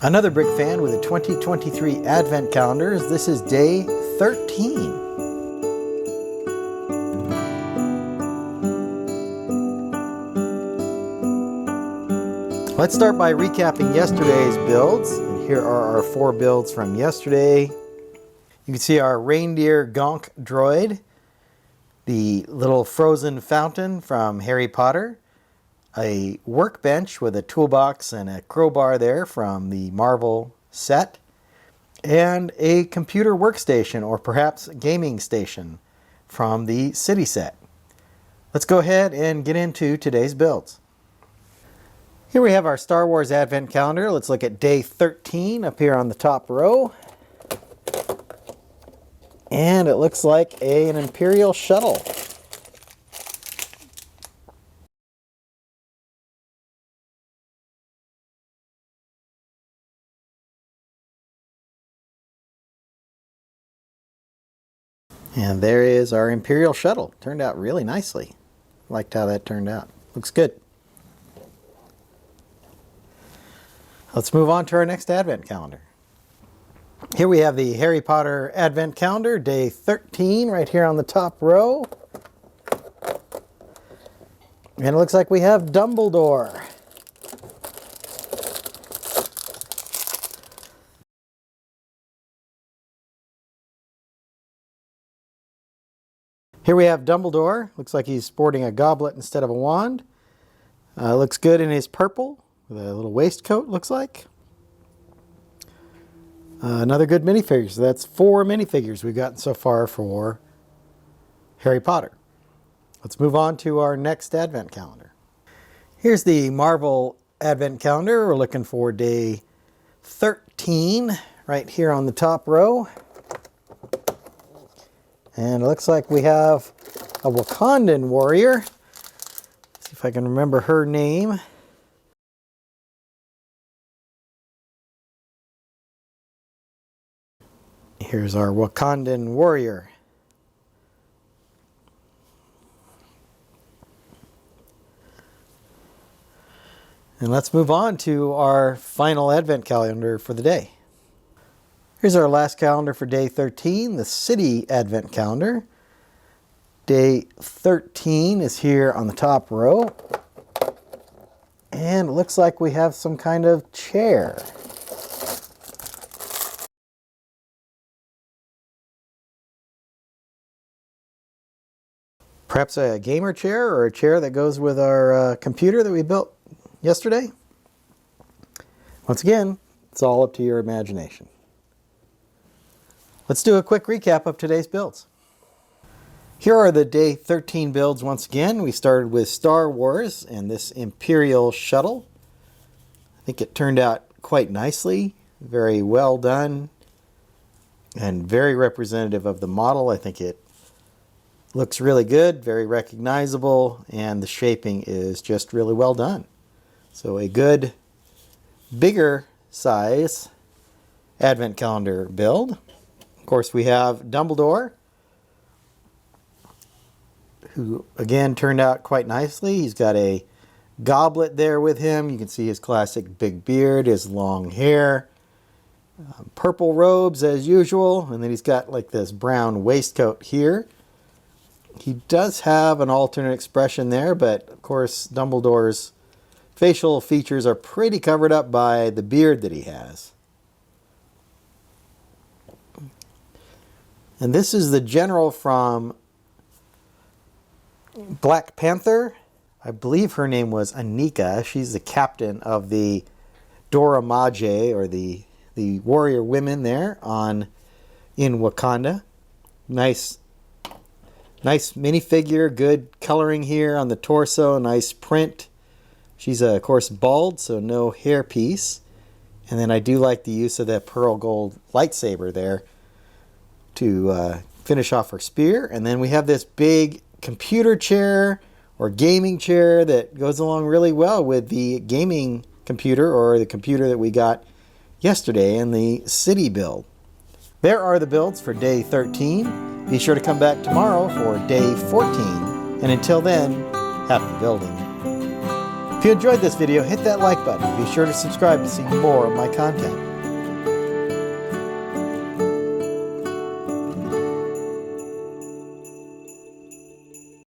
Another brick fan with a 2023 Advent calendar. This is day 13. Let's start by recapping yesterday's builds. And here are our 4 builds from yesterday. You can see our reindeer Gonk droid, the little frozen fountain from Harry Potter, a workbench with a toolbox and a crowbar there from the Marvel set, and a computer workstation or perhaps gaming station from the City set. Let's go ahead and get into today's builds. Here we have our Star Wars Advent calendar. Let's look at day 13 up here on the top row. And it looks like an Imperial shuttle. And there is our Imperial shuttle. Turned out really nicely. Liked how that turned out. Looks good. Let's move on to our next Advent calendar. Here we have the Harry Potter Advent calendar, day 13, right here on the top row. And it looks like we have Dumbledore. Here we have Dumbledore. Looks like he's sporting a goblet instead of a wand. Looks good in his purple with a little waistcoat, looks like. Another good minifigure. So that's 4 minifigures we've gotten so far for Harry Potter. Let's move on to our next Advent calendar. Here's the Marvel Advent calendar. We're looking for day 13 right here on the top row. And it looks like we have a Wakandan warrior. Let's see if I can remember her name. Here's our Wakandan warrior. And let's move on to our final Advent calendar for the day. Here's our last calendar for day 13, the City Advent calendar. Day 13 is here on the top row. And it looks like we have some kind of chair. Perhaps a gamer chair or a chair that goes with our computer that we built yesterday. Once again, it's all up to your imagination. Let's do a quick recap of today's builds. Here are the day 13 builds once again. We started with Star Wars and this Imperial shuttle. I think it turned out quite nicely, very well done, and very representative of the model. I think it looks really good, very recognizable, and the shaping is just really well done. So a good, bigger size Advent calendar build. Of course, we have Dumbledore, who again turned out quite nicely. He's got a goblet there with him. You can see his classic big beard, his long hair, purple robes as usual, and then he's got like this brown waistcoat here. He does have an alternate expression there, but of course Dumbledore's facial features are pretty covered up by the beard that he has. And this is the general from Black Panther. I believe her name was Anika. She's the captain of the Dora Milaje, or the warrior women there in Wakanda. Nice minifigure, good coloring here on the torso, nice print. She's of course bald, so no hairpiece. And then I do like the use of that pearl gold lightsaber there to finish off her spear. And then we have this big computer chair or gaming chair that goes along really well with the gaming computer, or the computer that we got yesterday in the City build. There are the builds for day 13. Be sure to come back tomorrow for day 14. And until then, happy building. If you enjoyed this video, hit that like button. Be sure to subscribe to see more of my content.